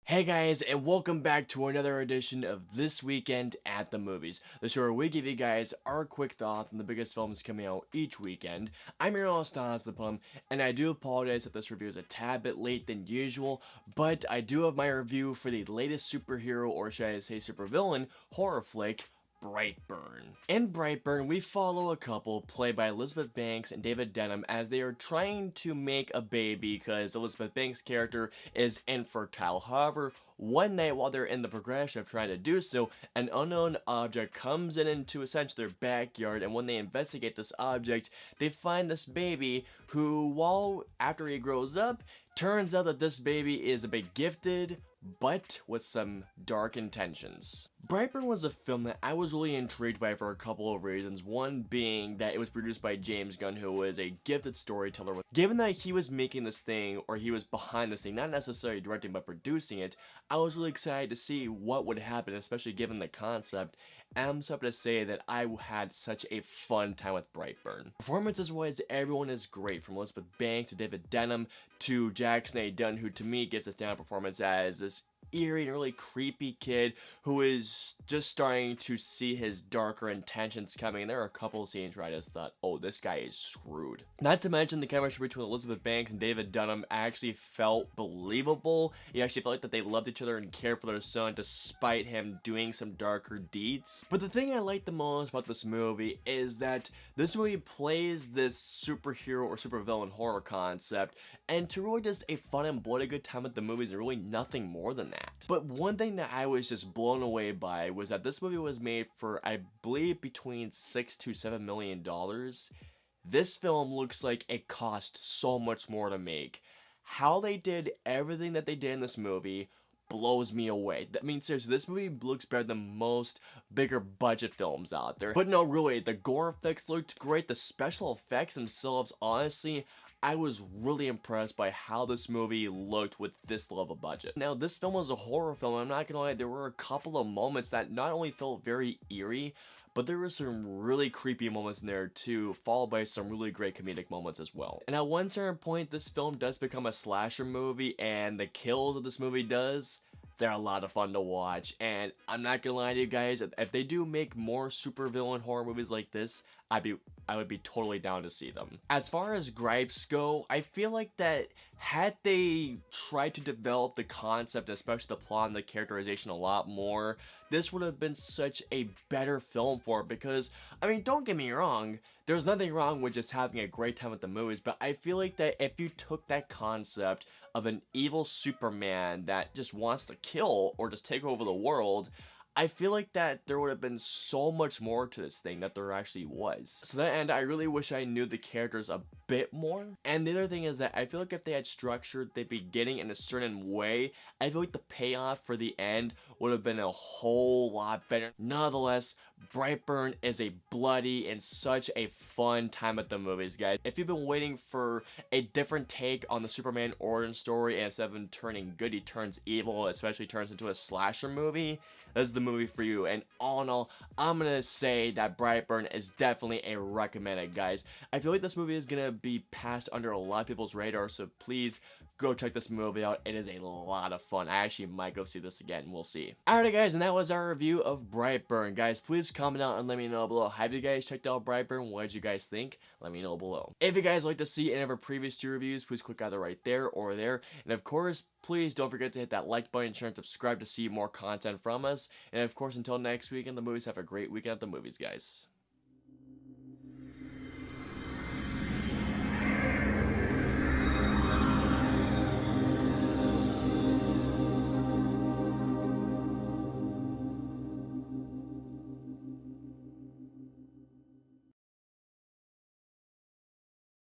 Hey guys, and welcome back to another edition of This Weekend at the Movies, the show where we give you guys our quick thoughts on the biggest films coming out each weekend. I'm your host, the Putnam, and I do apologize that this review is a tad bit late than usual, but I do have my review for the latest superhero, or should I say supervillain, horror flick, Brightburn. In Brightburn, we follow a couple played by Elizabeth Banks and David Denham as they are trying to make a baby because Elizabeth Banks' character is infertile. However, one night while they're in the progression of trying to do so, an unknown object comes into essentially their backyard, and when they investigate this object, they find this baby who, after he grows up, turns out that this baby is a bit gifted, but with some dark intentions. Brightburn was a film that I was really intrigued by for a couple of reasons. One being that it was produced by James Gunn, who is a gifted storyteller. Given that he was making this thing, or he was behind this thing, not necessarily directing but producing it, I was really excited to see what would happen, especially given the concept. And I'm so happy to say that I had such a fun time with Brightburn. Performances-wise, everyone is great, from Elizabeth Banks to David Denham to Jackson A. Dunn, who to me gives a standout performance as this eerie and really creepy kid who is just starting to see his darker intentions coming. And there are a couple of scenes where I just thought, oh, this guy is screwed. Not to mention the chemistry between Elizabeth Banks and David Dunham actually felt believable. You actually felt like that they loved each other and cared for their son despite him doing some darker deeds. But the thing I like the most about this movie is that this movie plays this superhero or supervillain horror concept and to really just a fun and bloody good time at the movies and really nothing more than that. But one thing that I was just blown away by was that this movie was made for, I believe, between $6 to $7 million. This film looks like it cost so much more to make. How they did everything that they did in this movie blows me away. I mean, seriously, this movie looks better than most bigger budget films out there. But no, really, the gore effects looked great. The special effects themselves, honestly, I was really impressed by how this movie looked with this level of budget. Now, this film was a horror film. I'm not gonna lie, there were a couple of moments that not only felt very eerie, but there were some really creepy moments in there too, followed by some really great comedic moments as well. And at one certain point, this film does become a slasher movie, and the kills that this movie does, they're a lot of fun to watch. And I'm not gonna lie to you guys, if they do make more supervillain horror movies like this, I would be totally down to see them. As far as gripes go, I feel like that had they tried to develop the concept, especially the plot and the characterization a lot more, this would have been such a better film for it. Because, I mean, don't get me wrong, there's nothing wrong with just having a great time at the movies, but I feel like that if you took that concept of an evil Superman that just wants to kill or just take over the world, I feel like that there would have been so much more to this thing that there actually was. So that end, I really wish I knew the characters a bit more. And the other thing is that I feel like if they had structured the beginning in a certain way, I feel like the payoff for the end would have been a whole lot better. Nonetheless, Brightburn is a bloody and such a fun time at the movies, guys. If you've been waiting for a different take on the Superman origin story, and instead of him turning good, he turns evil, especially turns into a slasher movie, this is the movie for you. And all in all, I'm gonna say that Brightburn is definitely a recommended, guys. I feel like this movie is gonna be passed under a lot of people's radar, so please go check this movie out. It is a lot of fun. I actually might go see this again. We'll see. Alright guys, and that was our review of Brightburn. Guys, please comment out and let me know below. Have you guys checked out Brightburn? What did you guys think? Let me know below. If you guys like to see any of our previous 2 reviews, please click either right there or there. And of course, please don't forget to hit that like button, share, and subscribe to see more content from us. And of course, until next week in the movies, have a great weekend at the movies, guys.